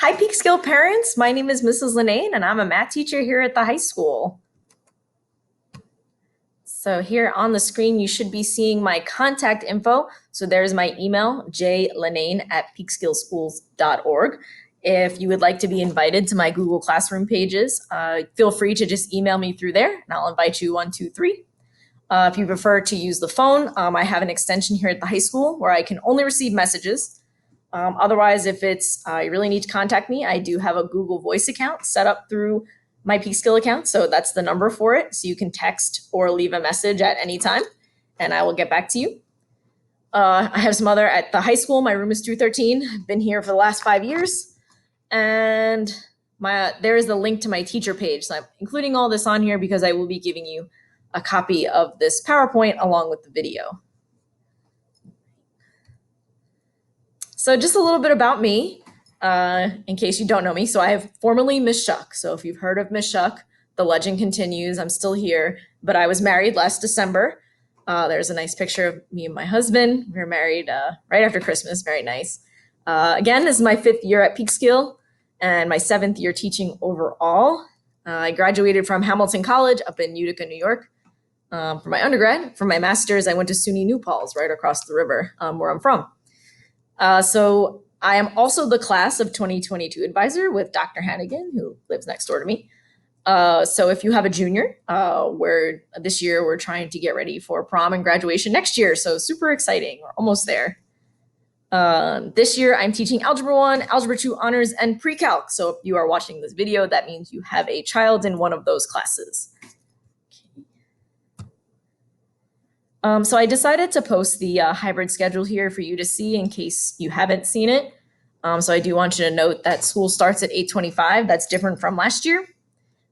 Hi, Peak Skill parents. My name is Mrs. Lennane, and I'm a math teacher here at the high school. So here on the screen, you should be seeing my contact info. So there's my email, jlennane@peakskillschools.org. If you would like to be invited to my Google Classroom pages, feel free to just email me through there, and I'll invite you 1, 2, 3. If you prefer to use the phone, I have an extension here at the high school where I can only receive messages. Otherwise, if you really need to contact me, I do have a Google Voice account set up through my Peak Skill account. So that's the number for it. So you can text or leave a message at any time, and I will get back to you. I have some other at the high school. My room is 213. I've been here for the last 5 years. And there is the link to my teacher page. So I'm including all this on here because I will be giving you a copy of this PowerPoint along with the video. So just a little bit about me, in case you don't know me. So I have formerly Miss Shuck. So if you've heard of Miss Shuck, the legend continues. I'm still here, but I was married last December. There's a nice picture of me and my husband. We were married right after Christmas. Very nice. Again, this is my 5th year at Peak Skill and my 7th year teaching overall. I graduated from Hamilton College up in Utica, New York. For my undergrad. For my master's, I went to SUNY New Paltz, right across the river, where I'm from. So I am also the class of 2022 advisor with Dr. Hannigan, who lives next door to me. So if you have a junior, this year we're trying to get ready for prom and graduation next year. So super exciting. We're almost there. This year I'm teaching Algebra 1, Algebra 2 honors, and pre-calc. So if you are watching this video, that means you have a child in one of those classes. So I decided to post the hybrid schedule here for you to see in case you haven't seen it. So I do want you to note that school starts at 8:25. That's different from last year. It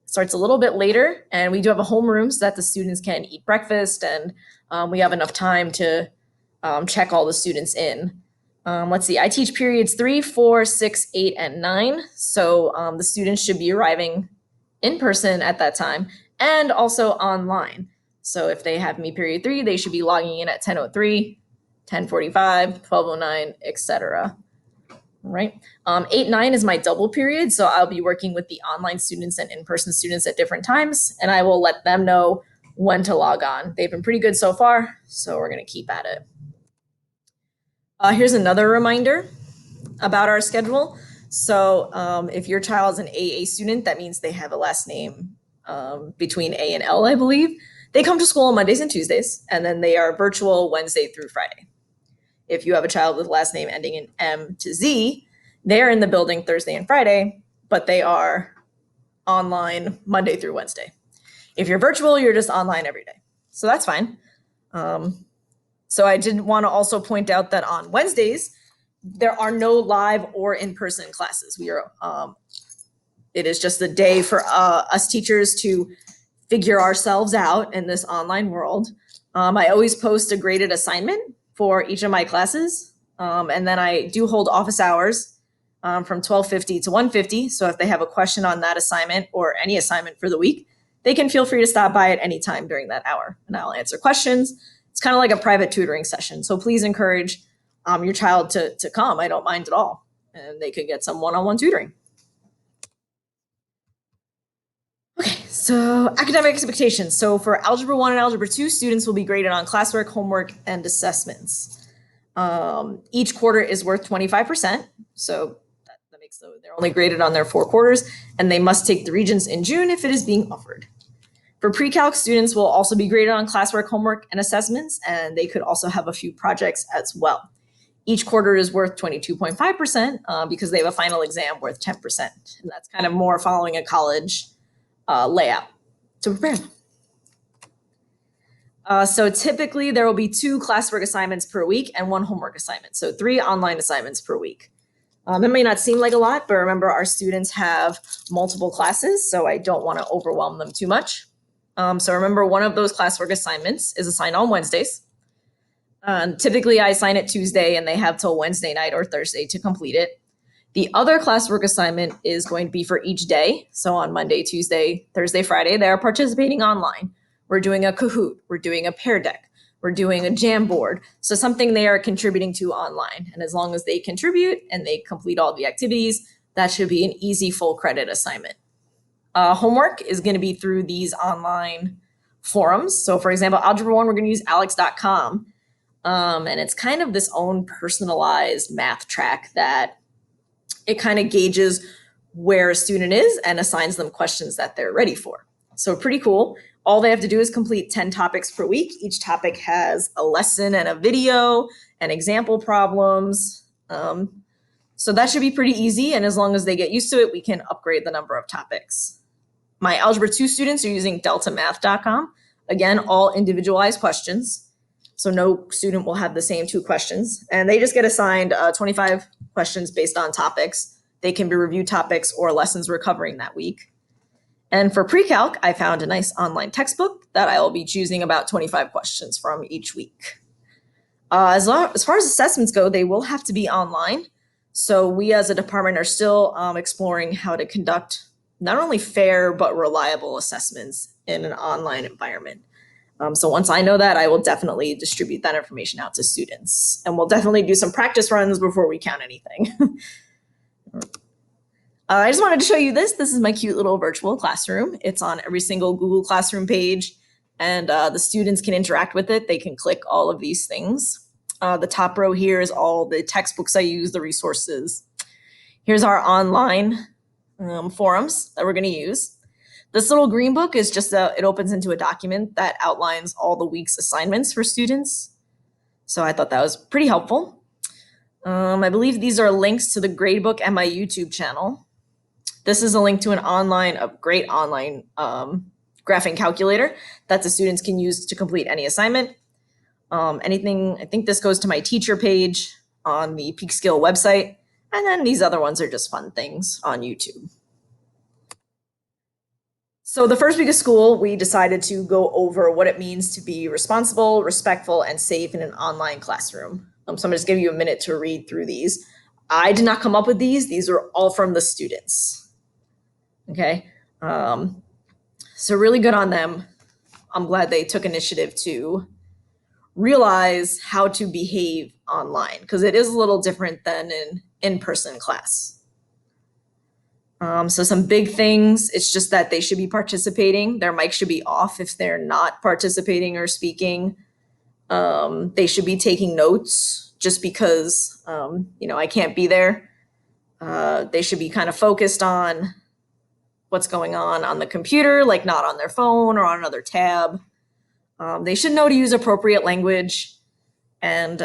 starts a little bit later, and we do have a homeroom so that the students can eat breakfast, and we have enough time to check all the students in. Let's see, I teach periods 3, 4, 6, 8, and 9. So the students should be arriving in person at that time and also online. So if they have me period 3, they should be logging in at 10:03, 10:45, 12:09, etc. All right. 8, 9 is my double period. So I'll be working with the online students and in-person students at different times, and I will let them know when to log on. They've been pretty good so far, so we're going to keep at it. Here's another reminder about our schedule. So if your child's an AA student, that means they have a last name between A and L, I believe. They come to school on Mondays and Tuesdays, and then they are virtual Wednesday through Friday. If you have a child with a last name ending in M to Z, they're in the building Thursday and Friday, but they are online Monday through Wednesday. If you're virtual, you're just online every day. So that's fine. So I did want to also point out that on Wednesdays, there are no live or in-person classes. It is just a day for us teachers to figure ourselves out in this online world. I always post a graded assignment for each of my classes. And then I do hold office hours from 12:50 to 1:50. So if they have a question on that assignment or any assignment for the week, they can feel free to stop by at any time during that hour, and I'll answer questions. It's kind of like a private tutoring session. So please encourage your child to come. I don't mind at all. And they could get some one-on-one tutoring. Okay, so academic expectations. So for Algebra 1 and Algebra 2, students will be graded on classwork, homework, and assessments. Each quarter is worth 25%. So that makes they're only graded on their 4 quarters, and they must take the Regents in June if it is being offered. For pre-calc, students will also be graded on classwork, homework, and assessments, and they could also have a few projects as well. Each quarter is worth 22.5% because they have a final exam worth 10%. And that's kind of more following a college layout to prepare. So typically there will be 2 classwork assignments per week and 1 homework assignment. So 3 online assignments per week. That may not seem like a lot, but remember our students have multiple classes, so I don't want to overwhelm them too much. So remember, one of those classwork assignments is assigned on Wednesdays. Typically I assign it Tuesday, and they have till Wednesday night or Thursday to complete it. The other classwork assignment is going to be for each day. So on Monday, Tuesday, Thursday, Friday, they are participating online. We're doing a Kahoot, we're doing a Pear Deck, we're doing a Jamboard. So something they are contributing to online. And as long as they contribute and they complete all the activities, That should be an easy full credit assignment. Homework is going to be through these online forums. So for example, Algebra 1, we're going to use alex.com. And it's kind of this own personalized math track that it kind of gauges where a student is and assigns them questions that they're ready for. So pretty cool. All they have to do is complete 10 topics per week. Each topic has a lesson and a video and example problems. So that should be pretty easy. And as long as they get used to it, we can upgrade the number of topics. My Algebra 2 students are using deltamath.com. Again, all individualized questions. So no student will have the same 2 questions. And they just get assigned 25 questions based on topics. They can be review topics or lessons we're covering that week. And for pre-calc, I found a nice online textbook that I will be choosing about 25 questions from each week. As far as assessments go, they will have to be online. So we as a department are still exploring how to conduct not only fair, but reliable assessments in an online environment. So once I know that, I will definitely distribute that information out to students. And we'll definitely do some practice runs before we count anything. I just wanted to show you this. This is my cute little virtual classroom. It's on every single Google Classroom page, and the students can interact with it. They can click all of these things. The top row here is all the textbooks I use, the resources. Here's our online forums that we're going to use. This little green book is just it opens into a document that outlines all the week's assignments for students. So I thought that was pretty helpful. I believe these are links to the gradebook and my YouTube channel. This is a link to a great online graphing calculator that the students can use to complete any assignment. I think this goes to my teacher page on the Peekskill website. And then these other ones are just fun things on YouTube. So the first week of school, we decided to go over what it means to be responsible, respectful, and safe in an online classroom. So I'm going to just give you a minute to read through these. I did not come up with these. These are all from the students. Okay. So really good on them. I'm glad they took initiative to realize how to behave online, because it is a little different than an in-person class. So some big things, it's just that they should be participating. Their mic should be off if they're not participating or speaking. They should be taking notes just because, I can't be there. They should be kind of focused on what's going on the computer, like not on their phone or on another tab. They should know to use appropriate language and,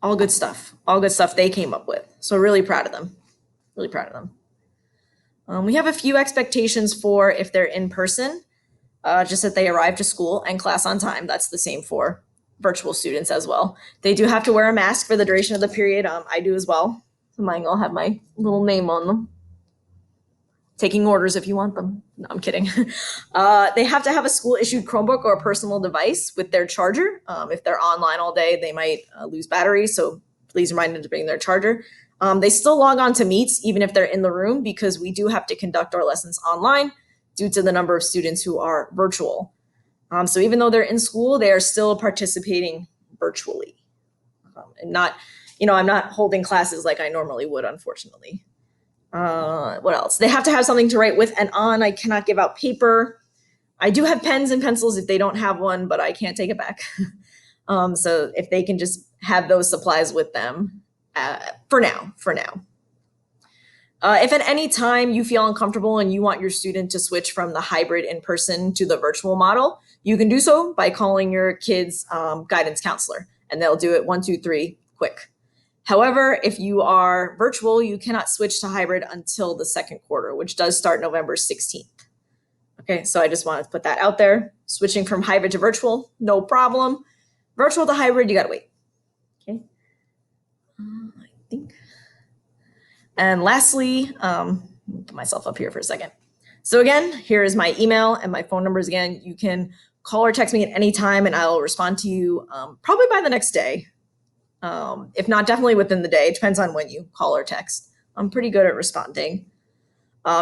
all good stuff they came up with. So really proud of them, really proud of them. We have a few expectations for if they're in person, just that they arrive to school and class on time. That's the same for virtual students as well. They do have to wear a mask for the duration of the period. I do as well. Mine all have my little name on them. Taking orders if you want them. No, I'm kidding. They have to have a school-issued Chromebook or a personal device with their charger. If they're online all day, they might lose battery, so please remind them to bring their charger. They still log on to Meets even if they're in the room, because we do have to conduct our lessons online due to the number of students who are virtual. So even though they're in school, they are still participating virtually. And not, I'm not holding classes like I normally would, unfortunately. What else? They have to have something to write with and on. I cannot give out paper. I do have pens and pencils if they don't have one, but I can't take it back. So if they can just have those supplies with them, for now. If at any time you feel uncomfortable and you want your student to switch from the hybrid in-person to the virtual model, you can do so by calling your kid's guidance counselor, and they'll do it 1, 2, 3, quick. However, if you are virtual, you cannot switch to hybrid until the second quarter, which does start November 16th. Okay, so I just wanted to put that out there. Switching from hybrid to virtual, no problem. Virtual to hybrid, you gotta wait. Okay, I think. And lastly, put myself up here for a second. So again, here is my email and my phone numbers again. You can call or text me at any time and I'll respond to you probably by the next day. If not, definitely within the day. It depends on when you call or text. I'm pretty good at responding.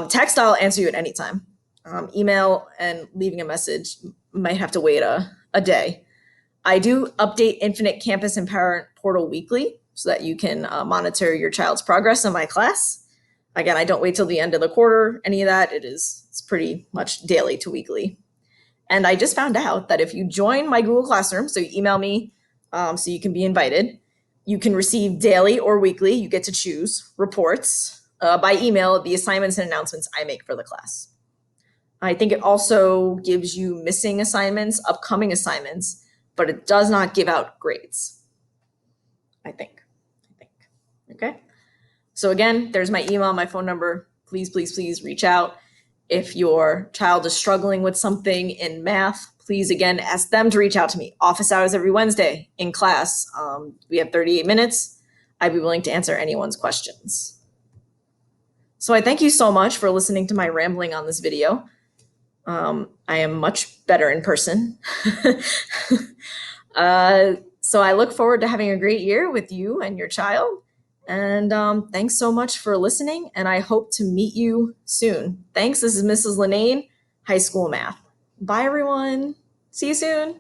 Text, I'll answer you at any time. Email and leaving a message might have to wait a day. I do update Infinite Campus and Parent Portal weekly. so that you can monitor your child's progress in my class. Again, I don't wait till the end of the quarter, any of that. It's pretty much daily to weekly. And I just found out that if you join my Google Classroom, so you email me so you can be invited, you can receive daily or weekly, you get to choose, reports by email of the assignments and announcements I make for the class. I think it also gives you missing assignments, upcoming assignments, but it does not give out grades. I think. Okay. So again, there's my email, my phone number. Please, please, please reach out. If your child is struggling with something in math, please again ask them to reach out to me. Office hours every Wednesday in class. We have 38 minutes. I'd be willing to answer anyone's questions. So I thank you so much for listening to my rambling on this video. I am much better in person. So I look forward to having a great year with you and your child. And thanks so much for listening, and I hope to meet you soon. Thanks. This is Mrs. Lennane, High School Math. Bye, everyone. See you soon.